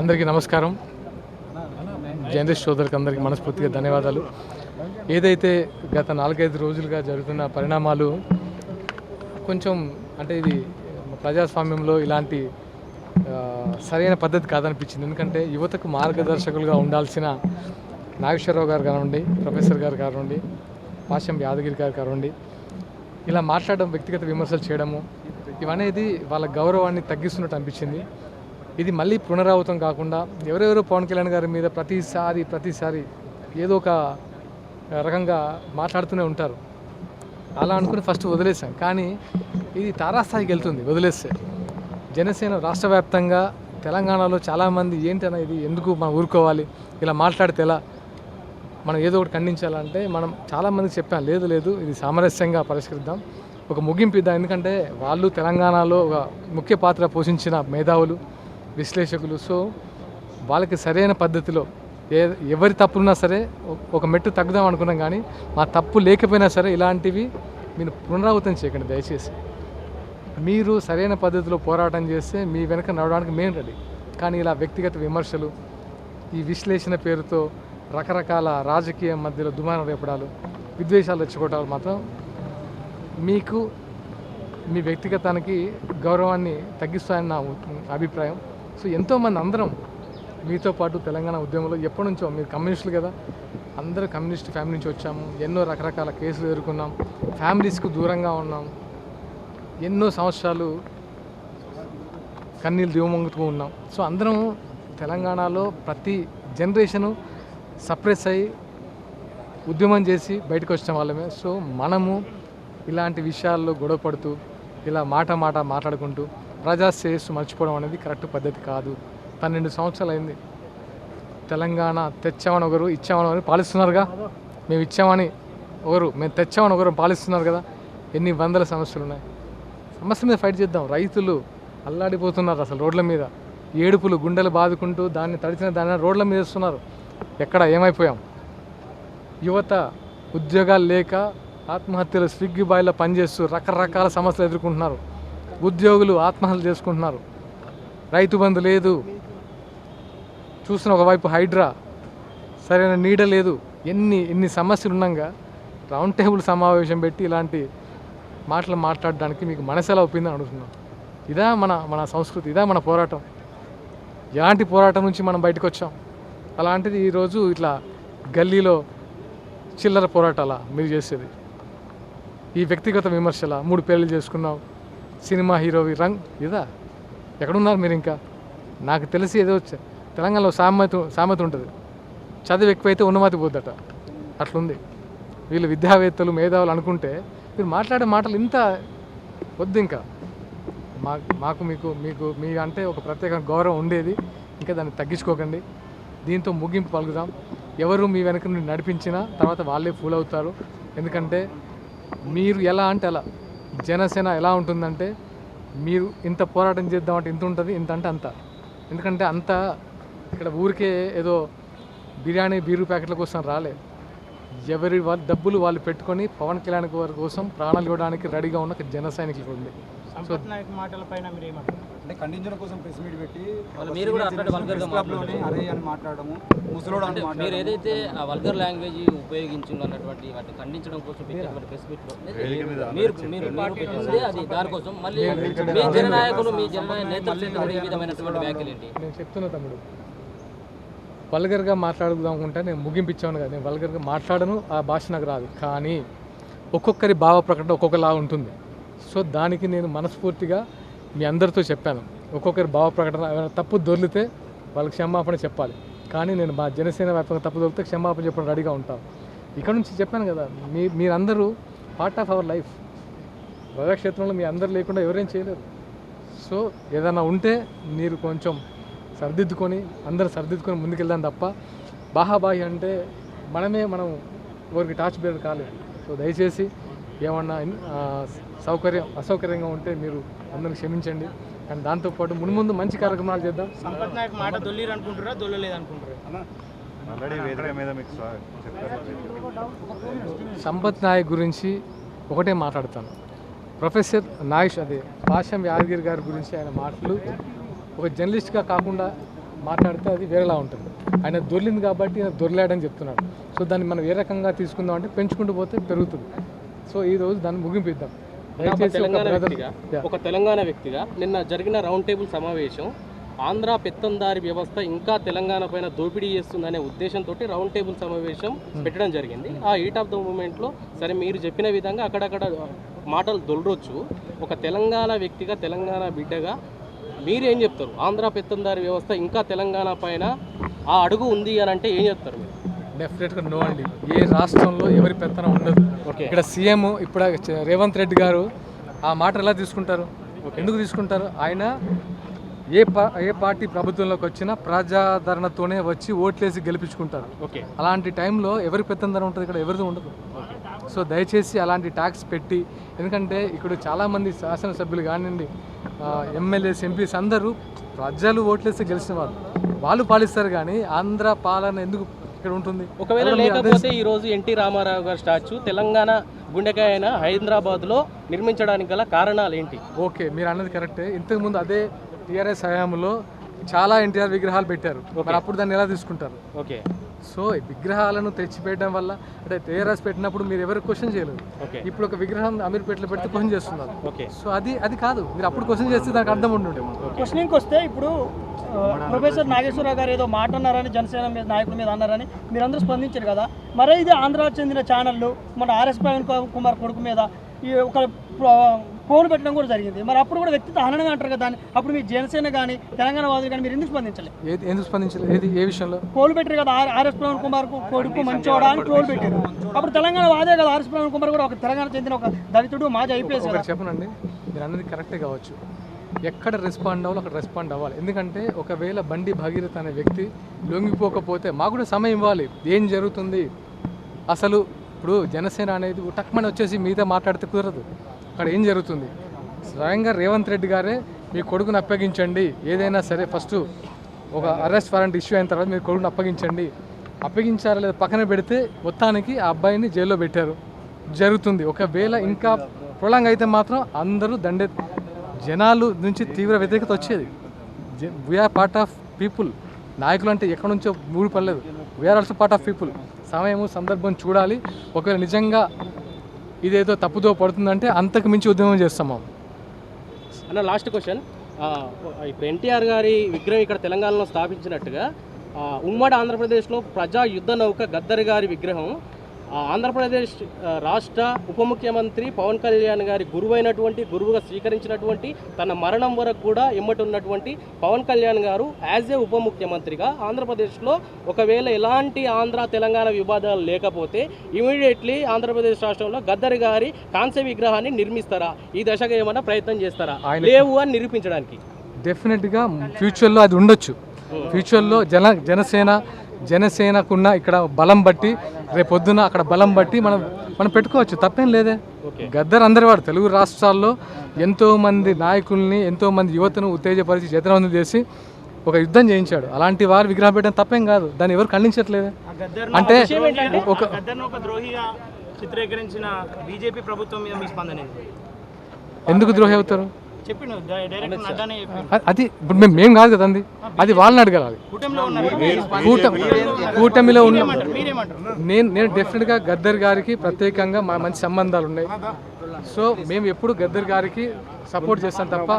అందరికీ నమస్కారం. జర్నలిస్ట్ సోదరులకు అందరికీ మనస్ఫూర్తిగా ధన్యవాదాలు. ఏదైతే గత 4-5 రోజులుగా జరుగుతున్న పరిణామాలు కొంచెం అంటే ఇది ప్రజాస్వామ్యంలో ఇలాంటి సరైన పద్ధతి కాదనిపించింది. ఎందుకంటే యువతకు మార్గదర్శకులుగా ఉండాల్సిన నాగేశ్వరరావు గారు కానివ్వండి, ప్రొఫెసర్ గారు కానివ్వండి, పాశం యాదగిరి గారు కానివ్వండి, ఇలా మాట్లాడడం, వ్యక్తిగత విమర్శలు చేయడము ఇవనేది వాళ్ళ గౌరవాన్ని తగ్గిస్తున్నట్టు అనిపించింది. ఇది మళ్ళీ పునరావృతం కాకుండా ఎవరెవరో పవన్ కళ్యాణ్ గారి మీద ప్రతిసారి ఏదో ఒక రకంగా మాట్లాడుతూనే ఉంటారు. అలా అనుకుని ఫస్ట్ వదిలేసాం. కానీ ఇది తారాస్థాయికి వెళ్తుంది వదిలేస్తే. జనసేన రాష్ట్ర వ్యాప్తంగా తెలంగాణలో చాలామంది ఏంటన్నా ఇది ఎందుకు మనం ఊరుకోవాలి, ఇలా మాట్లాడితే ఎలా, మనం ఏదో ఒకటి ఖండించాలంటే మనం చాలామందికి చెప్పాం, లేదు ఇది సామరస్యంగా పరిష్కరిద్దాం, ఒక ముగింపు ఇద్దాం. ఎందుకంటే వాళ్ళు తెలంగాణలో ఒక ముఖ్య పాత్ర పోషించిన మేధావులు, విశ్లేషకులు. సో వాళ్ళకి సరైన పద్ధతిలో ఎవరి తప్పులున్నా సరే ఒక మెట్టు తగ్గుదాం అనుకున్నాం. కానీ మా తప్పు లేకపోయినా సరే ఇలాంటివి మీరు పునరావృతం చేయకండి దయచేసి. మీరు సరైన పద్ధతిలో పోరాటం చేస్తే మీ వెనక నడవడానికి మేము రెడీ. కానీ ఇలా వ్యక్తిగత విమర్శలు, ఈ విశ్లేషణ పేరుతో రకరకాల రాజకీయ మధ్యలో దుమారం రేపడాలు, విద్వేషాలు రెచ్చుకోవటాలు మాత్రం మీకు మీ వ్యక్తిగతానికి గౌరవాన్ని తగ్గిస్తాయని నా అభిప్రాయం. సో ఎంతోమంది అందరం మీతో పాటు తెలంగాణ ఉద్యమంలో ఎప్పటి నుంచో, మీరు కమ్యూనిస్టులు కదా, అందరూ కమ్యూనిస్ట్ ఫ్యామిలీ నుంచి వచ్చాము, ఎన్నో రకరకాల కేసులు ఎదుర్కొన్నాం, ఫ్యామిలీస్కు దూరంగా ఉన్నాం, ఎన్నో సంవత్సరాలు కన్నీళ్ళు దివమంగుతూ ఉన్నాం. సో అందరం తెలంగాణలో ప్రతి జనరేషను సప్రెస్ అయ్యి ఉద్యమం చేసి బయటకు వచ్చిన వాళ్ళమే. సో మనము ఇలాంటి విషయాల్లో గొడవ పడుతూ ఇలా మాట మాట్లాడుకుంటూ ప్రజా శ్రేయస్సు మర్చిపోవడం అనేది కరెక్ట్ పద్ధతి కాదు. 12 సంవత్సరాలు అయింది. తెలంగాణ తెచ్చామని ఒకరు, ఇచ్చామని ఒకరు పాలిస్తున్నారుగా. మేము ఇచ్చామని ఒకరు, మేము తెచ్చామని ఒకరు పాలిస్తున్నారు కదా. ఎన్ని వందల సమస్యలు ఉన్నాయి. సమస్య మీద ఫైట్ చేద్దాం. రైతులు అల్లాడిపోతున్నారు అసలు రోడ్ల మీద, ఏడుపులు, గుండెలు బాదుకుంటూ దాన్ని రోడ్ల మీద వేస్తున్నారు. ఎక్కడ ఏమైపోయాం? యువత ఉద్యోగాలు లేక ఆత్మహత్యలు, స్విగ్గీ బాయ్లో పనిచేస్తూ రకరకాల సమస్యలు ఎదుర్కొంటున్నారు. ఉద్యోగులు ఆత్మహత్యలు చేసుకుంటున్నారు. రైతు బంధు లేదు, చూసిన ఒకవైపు హైడ్రా, సరైన నీడ లేదు. ఎన్ని సమస్యలు ఉన్నాగా రౌండ్ టేబుల్ సమావేశం పెట్టి ఇలాంటి మాటలు మాట్లాడడానికి మీకు మనసు ఎలా ఒప్పిందని అడుగుతున్నాం. ఇదా మన సంస్కృతి, ఇదా మన పోరాటం. ఎలాంటి పోరాటం నుంచి మనం బయటకు వచ్చాం. అలాంటిది ఈరోజు ఇట్లా గల్లీలో చిల్లర పోరాటాలా మీరు చేసేది? ఈ వ్యక్తిగత విమర్శల 3 పెళ్ళిళ్ళు చేసుకున్నావు, సినిమా హీరోవి రంగ్ ఇదా? ఎక్కడున్నారు మీరు? ఇంకా నాకు తెలిసి ఏదో తెలంగాణలో సామెత ఉంటుంది, చదువు ఎక్కువైతే ఉన్నమతి పోద్దట. అట్లుంది. వీళ్ళు విద్యావేత్తలు, మేధావులు అనుకుంటే మీరు మాట్లాడే మాటలు ఇంత వద్దు. ఇంకా మాకు మీకు మీ అంటే ఒక ప్రత్యేక గౌరవం ఉండేది. ఇంకా దాన్ని తగ్గించుకోకండి. దీంతో ముగింపు పలుకుదాం. ఎవరు మీ వెనక నుండి నడిపించినా తర్వాత వాళ్ళే ఫూల్ అవుతారు. ఎందుకంటే మీరు ఎలా అంటే అలా, జనసేన ఎలా ఉంటుందంటే మీరు ఇంత పోరాటం చేద్దామంటే ఇంత ఉంటుంది, ఇంత అంటే అంత. ఎందుకంటే అంత ఇక్కడ ఊరికే ఏదో బిర్యానీ బీరు ప్యాకెట్ల కోసం రాలే. ఎవరి వాళ్ళ డబ్బులు వాళ్ళు పెట్టుకొని పవన్ కళ్యాణ్ గారి కోసం ప్రాణాలు ఇవ్వడానికి రెడీగా ఉన్న జన సైనికులు ఉంది. సో మాటలపైన మీరు ఏమంటారు? అంటే ఖండించడం కోసం ప్రెస్ మీట్ పెట్టి మీరు కూడా అట్లాంటి వల్గర్గా అరే అని మాట్లాడము, ముసలోడు అని మాట్లాడము, మీరు ఏదైతే ఆ వల్గర్ లాంగ్వేజ్ ఉపయోగించింది అన్నటువంటి వాటిని ఖండించడం కోసం పెట్టినటువంటి ప్రెస్ మీట్లో మీరు పెట్టింది అది దానికోసం. మళ్ళీ మీ జననాయకులు, మీ జననాయక నేతలు ఈ విధమైనటువంటి వ్యాఖ్యలు ఏంటి? నేను చెప్తున్నా తమ్ముడు, వల్గర్గా మాట్లాడుదాం అనుకుంటే నేను ముగింపించాను కదా. నేను వల్గర్గా మాట్లాడను, ఆ భాష నాకు రాదు. కానీ ఒక్కొక్కరి భావ ప్రకటన ఒక్కొక్కలా ఉంటుంది. సో దానికి నేను మనస్ఫూర్తిగా మీ అందరితో చెప్పాను. ఒక్కొక్కరి భావ ప్రకటన ఏమైనా తప్పు దొరికితే వాళ్ళకి క్షమాపణ చెప్పాలి. కానీ నేను మా జనసేన వ్యాప్తంగా తప్పు దొరికితే క్షమాపణ చెప్పడం రెడీగా ఉంటాను. ఇక్కడ నుంచి చెప్పాను కదా, మీరందరూ పార్ట్ ఆఫ్ అవర్ లైఫ్. ప్రజాక్షేత్రంలో మీ అందరు లేకుండా ఎవరేం చేయలేరు. సో ఏదైనా ఉంటే మీరు కొంచెం అందరూ సర్దిద్దుకొని ముందుకెళ్దాం తప్ప బాహాబాహి అంటే మనం ఎవరికి టార్చ్ బేర్ కాలేదు. సో దయచేసి ఏమన్నా అసౌకర్యంగా ఉంటే మీరు అందరిని క్షమించండి. అండ్ దాంతోపాటు ముందు మంచి కార్యక్రమాలు చేద్దాం. సంపత్ నాయక్ మాట దొల్లిరు అనుకుంటారా, దొల్లలేదనుకుంటారా? సంపత్ నాయక్ గురించి ఒకటే మాట్లాడతాను. ప్రొఫెసర్ పాశం యాదగిరి గారి గురించి ఆయన మాటలు ఒక జర్నలిస్ట్గా కాకుండా మాట్లాడితే అది వేరేలా ఉంటుంది. ఆయన దొర్లింది కాబట్టి ఆయన దొర్లాడని చెప్తున్నాడు. సో దాన్ని మనం ఏ రకంగా తీసుకుందాం అంటే పెంచుకుంటూ పోతే పెరుగుతుంది. సో ఈరోజు దాన్ని ముగింపిద్దాం. ఒక తెలంగాణ వ్యక్తిగా నిన్న జరిగిన రౌండ్ టేబుల్ సమావేశం ఆంధ్ర పెత్తందారి వ్యవస్థ ఇంకా తెలంగాణ పైన దోపిడీ చేస్తుందనే ఉద్దేశంతో రౌండ్ టేబుల్ సమావేశం పెట్టడం జరిగింది. ఆ హీట్ ఆఫ్ ద మూమెంట్లో సరే మీరు చెప్పిన విధంగా అక్కడక్కడ మాటలు దొలరొచ్చు. ఒక తెలంగాణ వ్యక్తిగా తెలంగాణ బిడ్డగా మీరేం చెప్తారు? ఆంధ్ర పెత్తందారి వ్యవస్థ ఇంకా తెలంగాణ పైన ఆ అడుగు ఉంది అని అంటే ఏం చెప్తారు మీరు? డెఫినెట్గా నో అండి. ఏ రాష్ట్రంలో ఎవరి పెత్తనం ఉండదు. ఇక్కడ సీఎం ఇప్పుడు రేవంత్ రెడ్డి గారు ఆ మాట ఎలా తీసుకుంటారు? ఎందుకు తీసుకుంటారు? ఆయన ఏ పార్టీ ప్రభుత్వంలోకి వచ్చినా ప్రజాదరణతోనే వచ్చి ఓట్లేసి గెలిపించుకుంటారు. అలాంటి టైంలో ఎవరి పెత్తందరం ఉంటుంది? ఇక్కడ ఎవరిది ఉండదు. సో దయచేసి అలాంటి ట్యాక్స్ పెట్టి, ఎందుకంటే ఇక్కడ చాలామంది శాసనసభ్యులు కానివ్వండి, ఎమ్మెల్యేస్, ఎంపీస్ అందరూ ప్రజలు ఓట్లేసి గెలిచిన వాళ్ళు పాలిస్తారు. కానీ ఆంధ్ర పాలన ఎందుకు ఇక్కడ ఉంటుంది? ఒకవేళ లేకపోతే ఈరోజు ఎన్టీ రామారావు గారి స్టాచ్యూ తెలంగాణ గుండెకాయ అయిన హైదరాబాద్లో నిర్మించడానికి గల కారణాలు ఏంటి? ఓకే, మీరు అన్నది కరెక్టే. ఇంతకుముందు అదే టీఆర్ఎస్ హయాంలో చాలా ఎన్టీఆర్ విగ్రహాలు పెట్టారు. మరి అప్పుడు దాన్ని ఎలా తీసుకుంటారు? ఓకే, సో విగ్రహాలను తెచ్చిపెట్టడం వల్ల అంటే టీఆర్ఎస్ పెట్టినప్పుడు మీరు ఎవరు క్వశ్చన్ చేయలేదు. ఇప్పుడు ఒక విగ్రహం అమీర్పేటలో పెడితే క్వశ్చన్ చేస్తున్నారు. సో అది కాదు. మీరు అప్పుడు క్వశ్చన్ చేస్తే దానికి అర్థం ఉంటుండే. క్వశ్చనింగ్కి వస్తే ఇప్పుడు ప్రొఫెసర్ నాగేశ్వరరావు గారు ఏదో మాట అన్నారని, జనసేన మీద నాయకుల మీద అన్నారని మీరందరూ స్పందించారు కదా. మరే ఇది ఆంధ్రాకు చెందిన ఛానళ్ళు మన ఆర్ఎస్ ప్రవీణ్ కుమార్ కొడుకు మీద ఈ ఒక ఫోన్ పెట్టడం కూడా జరిగింది. మరి అప్పుడు కూడా వ్యక్తిత్వ హననంగా అంటారు కదా దాన్ని. అప్పుడు మీ జనసేన కానీ తెలంగాణ వాదులు కానీ మీరు ఎందుకు స్పందించలేదు? ఎందుకు స్పందించలేదు? ఏది ఏ విషయంలో? ట్రోల్ పెట్టారు కదా, ఆర్ఎస్ ప్రవీణ్ కుమార్ కొడుకు మంచోడా అని ట్రోల్ పెట్టారు. అప్పుడు తెలంగాణ వాదే కదా ఆర్ఎస్ ప్రవీణ్ కుమార్ కూడా ఒక తెలంగాణ చెందిన ఒక దళితుడు, మాజీ ఐపీఎస్. చెప్పనండి, మీరు అన్నది కరెక్టే కావచ్చు. ఎక్కడ రెస్పాండ్ అవ్వాలో అక్కడ రెస్పాండ్ అవ్వాలి. ఎందుకంటే ఒకవేళ బండి భగీరథ అనే వ్యక్తి లొంగిపోకపోతే మాకు కూడా సమయం ఇవ్వాలి. ఏం జరుగుతుంది అసలు? ఇప్పుడు జనసేన అనేది టక్మని వచ్చేసి మీతో మాట్లాడితే కుదరదు. అక్కడ ఏం జరుగుతుంది? స్వయంగా రేవంత్ రెడ్డి గారే మీ కొడుకుని అప్పగించండి, ఏదైనా సరే ఫస్ట్ ఒక అరెస్ట్ వారెంట్ ఇష్యూ అయిన తర్వాత మీ కొడుకుని అప్పగించండి, అప్పగించారా లేదా పక్కన పెడితే మొత్తానికి ఆ అబ్బాయిని జైల్లో పెట్టారు. జరుగుతుంది. ఒకవేళ ఇంకా ప్రొలాంగ్ అయితే మాత్రం అందరూ జనాలు నుంచి తీవ్ర వ్యతిరేకత వచ్చేది. We are part of people. నాయకులు అంటే ఎక్కడి నుంచో మూడు పడలేదు. We are also part of people. సమయము సందర్భం చూడాలి. ఒకవేళ నిజంగా ఇదేదో తప్పుదో పడుతుందంటే అంతకు మించి ఉద్యమం చేస్తాము. అన్న లాస్ట్ క్వశ్చన్, ఇప్పుడు ఎన్టీఆర్ గారి విగ్రహం ఇక్కడ తెలంగాణలో స్థాపించినట్టుగా ఉమ్మడి ఆంధ్రప్రదేశ్లో ప్రజా యుద్ధ నౌక గద్దర్ గారి విగ్రహం ఆంధ్రప్రదేశ్ రాష్ట్ర ఉప ముఖ్యమంత్రి పవన్ కళ్యాణ్ గారి గురువుగా స్వీకరించినటువంటి తన మరణం వరకు కూడా ఎమ్మటి ఉన్నటువంటి పవన్ కళ్యాణ్ గారు యాజ్ ఏ ఉప ముఖ్యమంత్రిగా ఆంధ్రప్రదేశ్లో ఒకవేళ ఎలాంటి ఆంధ్ర తెలంగాణ వివాదాలు లేకపోతే ఇమీడియట్లీ ఆంధ్రప్రదేశ్ రాష్ట్రంలో గద్దర్ గారి కాంస్య విగ్రహాన్ని నిర్మిస్తారా? ఈ దశగా ఏమైనా ప్రయత్నం చేస్తారా? లేవు అని నిరూపించడానికి. డెఫినెట్గా ఫ్యూచర్లో అది ఉండొచ్చు. ఫ్యూచర్లో జనసేనకున్న ఇక్కడ బలం బట్టి రేపొద్దున అక్కడ బలం బట్టి మనం పెట్టుకోవచ్చు. తప్పేం లేదే. గద్దర్ అందరి వాడు తెలుగు రాష్ట్రాల్లో ఎంతోమంది నాయకుల్ని, ఎంతోమంది యువతను ఉత్తేజపరిచి చేతనవందం చేసి ఒక యుద్ధం చేయించాడు. అలాంటి వారు విగ్రహం పెట్టడం తప్పేం కాదు. దాన్ని ఎవరు ఖండించట్లేదు. అంటే ఒక ద్రోహిగా చిత్రీకరించిన బీజేపీ ప్రభుత్వం మీద మీ స్పందన ఎందుకు ద్రోహి అవుతారు? అది ఇప్పుడు మేము కాదు కదా, అది వాళ్ళని అడగాలి. కూటమిలో ఉన్న నేను డెఫినెట్గా గద్దర్ గారికి ప్రత్యేకంగా మా మంచి సంబంధాలు ఉన్నాయి. సో మేము ఎప్పుడు గద్దర్ గారికి సపోర్ట్ చేస్తాం తప్ప